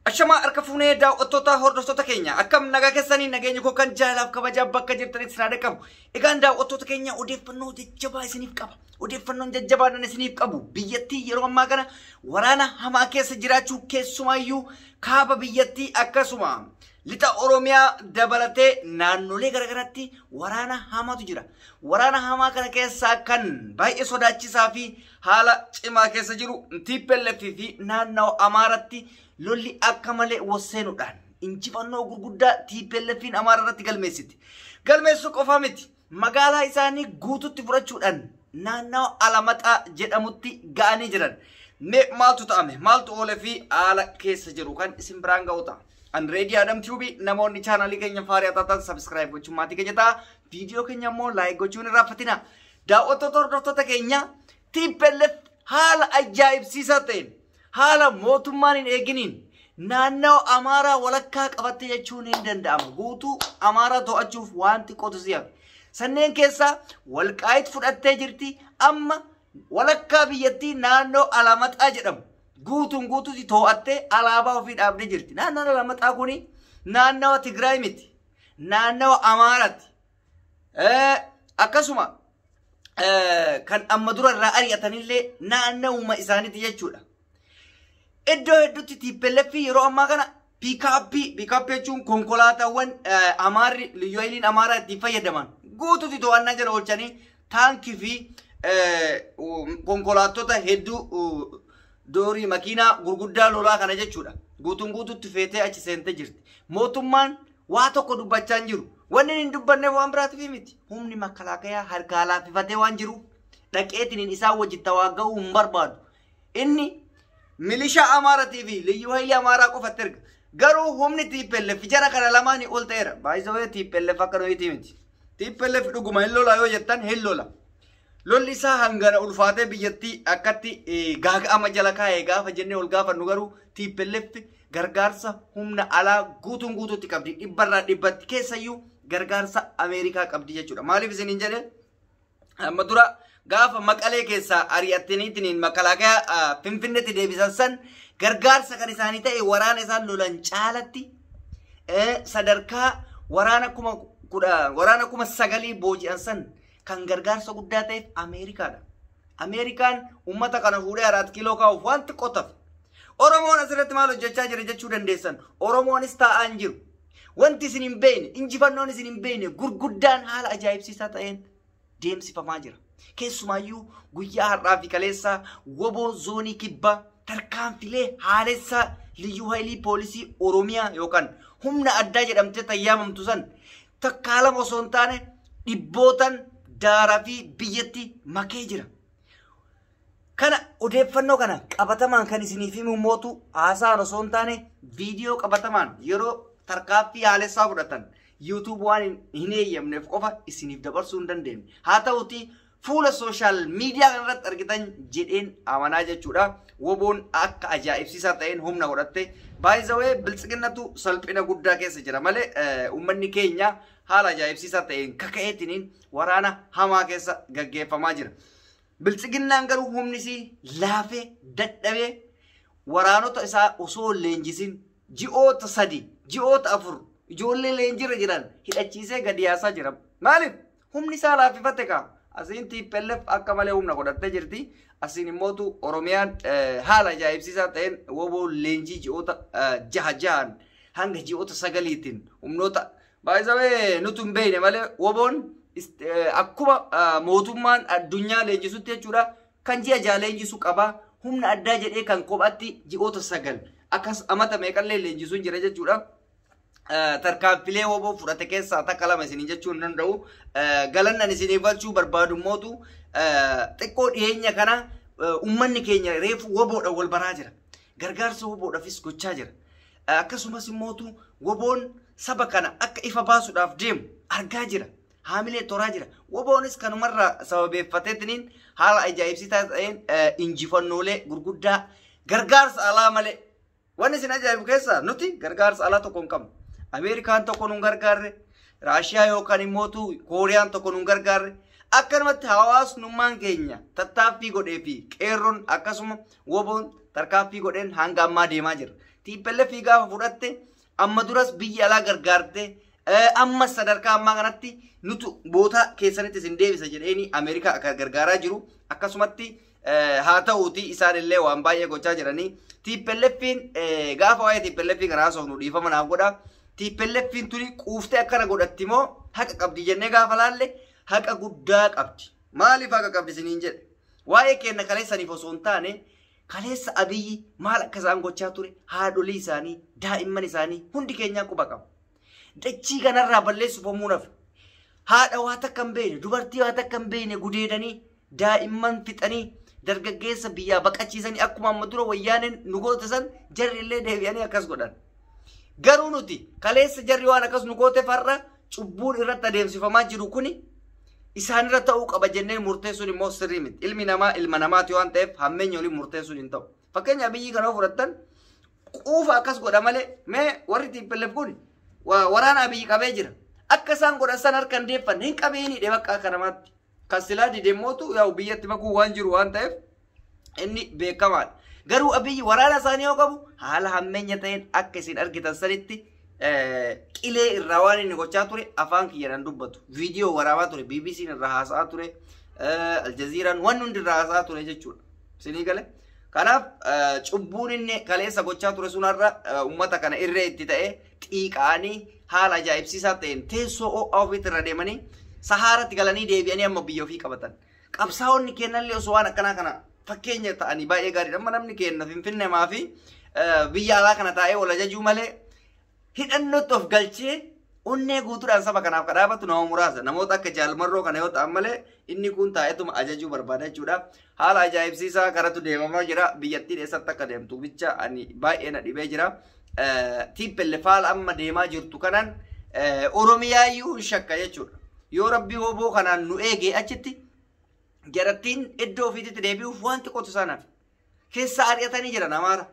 Ashama harka fuunee daawwattoota hordoftoota keenya akkam nagaa keessanii nageenya koo kan jaalaaf kabajaa bakka jirtanitti sinaa qabu. Egaan daawwattoota keenya odeeffannoo jajjabaa isiniif qaba. Odeeffannoon jajjabaadhaan isiniif qabu. Biyyattii yeroo ammaa kana waraana hamaa keessa jiraachuu keessumaayyuu kaaba biyyattii akkasuma lixa Oromiyaa dabalatee naannolee garagaraatti waraana hamaatu jira. Waraana hamaa kana keessaa kan baay'ee sodaachisaa fi haala cimaa keessa jiru TPLF fi naannoo Amaaratti lolli akka malee wasseenuudhaan injifannoo gurguddaa TPLFin Amaara irratti galmeessiti. Galmeessuu qofa miti magaalaa isaanii guututti fudhachuudhaan naannoo Alamaxaa jedhamutti ga'anii jiran. Maaltu ta'ame maaltu oolee fi haala keessa jiru kan isin biraan ga'u ta'a. Ready Adam TV namoonni channel keenya faarii atatan subscribe gochuun maatii keenya ta'a. Video keenya immoo like gochuun irraa fatina. Daawwattoota hordoftoota keenya TPLF haala ajaa'ibsiisaa ta'een haala mootummaan hin eeginiin naannoo Amaaraa walakkaa qabatte jechuun hin danda'amu. Guutuu Amaaraa to'achuuf waan xiqqootu si'aaf. Sanneen keessaa Walqaayit fudhattee jirti. Amma walakkaa biyyattii naannoo Alamaxaa jedhamu guutuun guutuutti to'attee alaabaa ofii dhaabdee jirti. Naannoon Alamaxaa kuni naannoo Tigraay miti. Naannoo Amaaraatti. Akkasuma kan amma dura irraa ari'atanillee naannooma isaaniiti jechuudha. Iddoo hedduutti TPLF yeroo ammaa kana piikaappii jechuun konkolaataawwan Amaarri liyyooyiliin Amaaraa ittiin fayyadaman guutuutti to'annaa jala oolchanii taankii fi konkolaattota hedduu doorii makiinaa gurguddaa lolaa kana jechuudha. Guutuun guutuutti feetee achi seentee jirti. Mootummaan waa tokko dubbachaa hin jiru. Wanni hin dubbanne waan biraatiif miti. Humni makalaakaa harkaa laaffifatee waan jiruuf dhaqeetiin isaan wajjin tawaaga'uu hin barbaadu. Inni milishaa Amaaratii fi liyyuu hayyi Amaaraa qofatti erga. Garuu humni TPLF jara kana lamaanii ol ta'eera. Baay'isawee TPLF akka nuyi miti. TPLF dhuguma hin lola yoo jettan hin lola. Lolli isaa hangana ulfaatee biyyattii akkatti gaaga'ama jala kaa'ee gaafa jennee ol gaafannu garuu TPLF gargaarsa humna alaa guutuun guutuutti qabdi. Dhibbarraa dhibbatti keessayyuu gargaarsa Ameerikaa qabdi jechuudha. Maaliif isiniin jedhee amma dura gaafa Maqalee keessaa ari'attaniitiin makalaakaa Finfinneetti deebisan san gargaarsa kan isaanii ta'e waraana isaan lolan caalatti sadarkaa waraana kuma sagalii booji'an san kan gargaarsa guddaa ta'eef Ameerikaadha. Ameerikaan uummata kana fuudhee 4 kiiloo kaa'uuf wanti qotaf. Oromoon asirratti maal hojjechaa jira jechuu dandeessan. Oromoonis taa'aa hin jiru. Wanti isin hin beekne, injifannoon isin hin beekne gurguddaan haala ajaa'ibsiisaa ta'een deemsifamaa jira. Keessumaayyuu guyyaa har'aa fi kaleessaa woboo zoonii kibbaa tarkaanfilee haalessaa liyyuu haayilii poolisii Oromiyaa yookaan humna addaa jedhamtee tayyaamamtu san takkaalama osoo hin taane dhibbootan daaraa fi biyyatti makee jira. Kana odeeffannoo kana qabatamaan kan isiniif himu mootu haasaan osoo hin taane viidiyoo qabatamaan yeroo tarkaanfii haalessaa fudhatan YouTube waan hin eeyyamneef qofa isiniif dabarsuu hin dandeenye. Haa ta'uti fuula sooshaal miidiyaa kanarratti argitan jedheen amanaa jechuudha. Woboon akka ajaa'ibsiisaa ta'een humna godhatte baay'isawee biltsiginnatu salphina guddaa keessa jira malee uummanni keenya haala ajaa'ibsiisaa ta'een kaka'eetiin waraana hamaa keessa gaggeeffamaa jira. Biltsiginnaan garuu humnisi laafee dadhabee waraanota isaa osoo leenjisin ji'oota 3 ji'oota 4 ijoollee leenjirra jiran hidhachiisee gadi yaasaa jira. Maaliif humni isaa laaffifate kaa? Asiin TPLF akka malee humna godhattee jirti. Asiin immootu Oromiyaan haala ajaa'ibsiisaa ta'een woboo leenjii ji'oota 6 hanga ji'oota 9tiin humnoota baay'isawee nutu hin beekne malee woboon akkuma mootummaan addunyaa leenjisutti jechuudha kan ji'a 6 leenjisuu qaba. Humna addaa jedhee kan kophaatti ji'oota 9 akkas amata meeqallee leenjisuun jira jechuudha. Tarkaanfilee woboo fudhate keessaa takka lama isiniin jechuun danda'u. Galannan isiniif galchuu barbaadu mootu xiqqoo dhiyeenya kana uummanni keenya reefu woboodhaan wal baraa jira. Gargaarsa woboodhaafis gochaa jira. Akkasumas mootu woboon saba kana akka ifa baasuudhaaf deemu argaa jira. Haamilee toraa jira. Woboonis kanumarraa sababeeffateetiin haala ajaa'ibsiisaa ta'een injifannoolee gurguddaa gargaarsa alaa malee. Wanni isin ajaa'ibu keessaa nuti gargaarsa alaa tokko hin qabnu. Ameerikaan tokko nun gargaarre, Raashiyaa yookaan immootu Kooriyaan tokko nun gargaarre. Akkanumatti hawaasnummaan keenya tattaaffii godhee fi qeerroon akkasuma woboon tarkaanfii godheen hanga ammaa deemaa jira. TPLF gaafa fudhatte amma duras biyya alaa gargaarte amma sadarkaa ammaa kanatti nutu boota keessanitti isin deebisa jedheeni Ameerikaa akka gargaaraa jiru akkasumatti haa ta'uuti isaan illee waan baay'ee gochaa jiranii TPLFin gaafa waa'ee TPLF kana haasofnu dhiifama naaf godha TPLFin tuni quuftee akkana godhatti moo haqa qabdi jennee gaafa laalle haqa guddaa qabdi maaliif haqa qabdi isiniin jedhe waa'ee kenna kaleessaniif osoo hin taane kaleessa Abiyyi maal akka isaan gochaa ture haadholii isaanii daa'imman isaanii hundi keenyaa quba qaba dachii kanarraa balleessuuf homuunaf haadha waa takka hin beekne dubartii waa takka hin beekne gudeedanii daa'imman fixanii dargaggeessa biyyaa baqachiisanii akkuma amma dura wayyaaneen nu goote san jarri illee deebi'anii akkas godhan garuu nuti kaleessa jarri waan akkas nu goote farra cubbuun irratti adeemsifamaa jiru kuni isaan irra ta'uu qaba jenneen murteessuun immoo sirrii miti ilmi namaa ilma namaati waan ta'eef hammeenya olii murteessuun hin ta'u fakkeenya Abiyyi kana fudhattan quufa akkas godha malee mee warri TPLF kun waraana Abiyyi qabee jira akka isaan godhan san harkan deeffanne hin qabeeni dhe bakka akka namaatti kan silaa dideemmootu yaa biyyatti makuu waan jiru waan ta'eef inni beekamaadha garuu Abiyyi waraana isaanii yoo qabu haala hammeenya ta'een akka isin argitan sanitti qilee irraa waan inni gochaa ture afaan kiyyanan dubbatu viidiyoo waraabaa ture BBC'n irraa haasa'aa ture Aljazeeraan waan hundi irraa haasa'aa ture jechuudha isinii gale kanaaf cubbuun inni kaleessa gochaa ture sunarra ummata kana irree itti ta'e xiiqaanii haala ajaa'ibsiisaa ta'een teessoo ho'aa ofiitti irra deemanii Sahaaratti galanii deebi'anii amma biyya ofii qabatan qabsaa'onni kennallee osoo waan akkanaa kana fakkeenya ta'anii baay'ee gaariidha amma namni kenna Finfinnee maafi biyya alaa kana taa'ee wal ajajuu malee hidhannootti of galchee onnee guutuudhaan saba kanaaf kadhaabatu nama muraasa namoota akka jaalmarroo kana yoo ta'an malee inni kun taa'eetuma ajajuu barbaada jechuudha haala ajaa'ibsiisaa karatu deemamaa jira biyyattiin eessatti akka deemtu bicha ani baay'ee na dhibee jira TPLF haala amma deemaa jirtu kanaan Oromiyaayyuu shakka jechuudha yoo rabbii hoboo kanaan nu eegee achitti jarattiin iddoo ofiitti deebi'uuf wanti qotu isaanaaf keessa ari'atanii jira namaara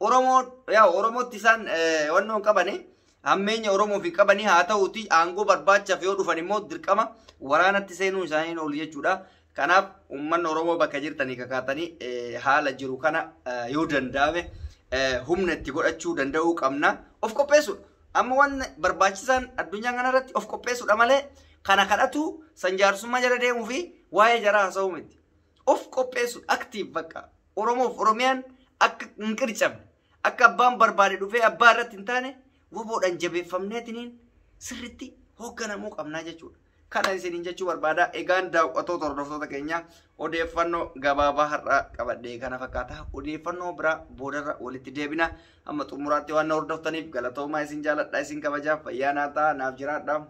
Oromootti isaan wannoon qabane hammeenya Oromoof hin qabanii haa ta'uuti aangoo barbaachaaf yoo dhufan immoo dirqama waraanatti seenuu isaanii oolu jechuudha kanaaf uummanni Oromoo bakka jirtanii kakaatanii haala jiru kana yoo danda'ame humna itti godhachuu danda'uu qabna of qopheessuudha amma waan barbaachisaan addunyaa kanarratti of qopheessuudha malee kana kadhatu sanjaarsummaa jala deemuu fi waa'ee jaraa haasa'uu miti of qopheessuudha aktiif bakka Oromoof Oromiyaan akka hin qircamne akka abbaan barbaade dhufee abbaa irratti hin taane woboodhaan jabeeffamneetiniin sirritti hoogganamuu qabnaa jechuudha. Kana isiniin jechuu barbaada. Egaan daawwattoota hordoftoota keenya odeeffannoo gabaabaa har'aa qabadhee kana fakkaata. Odeeffannoo biraa boodarra walitti deebina. Amma xumuraatti waan hordoftaniif galatoomaa isin jaalladha isin kabajaaf fayyaa naa ta'a naaf jiraadha.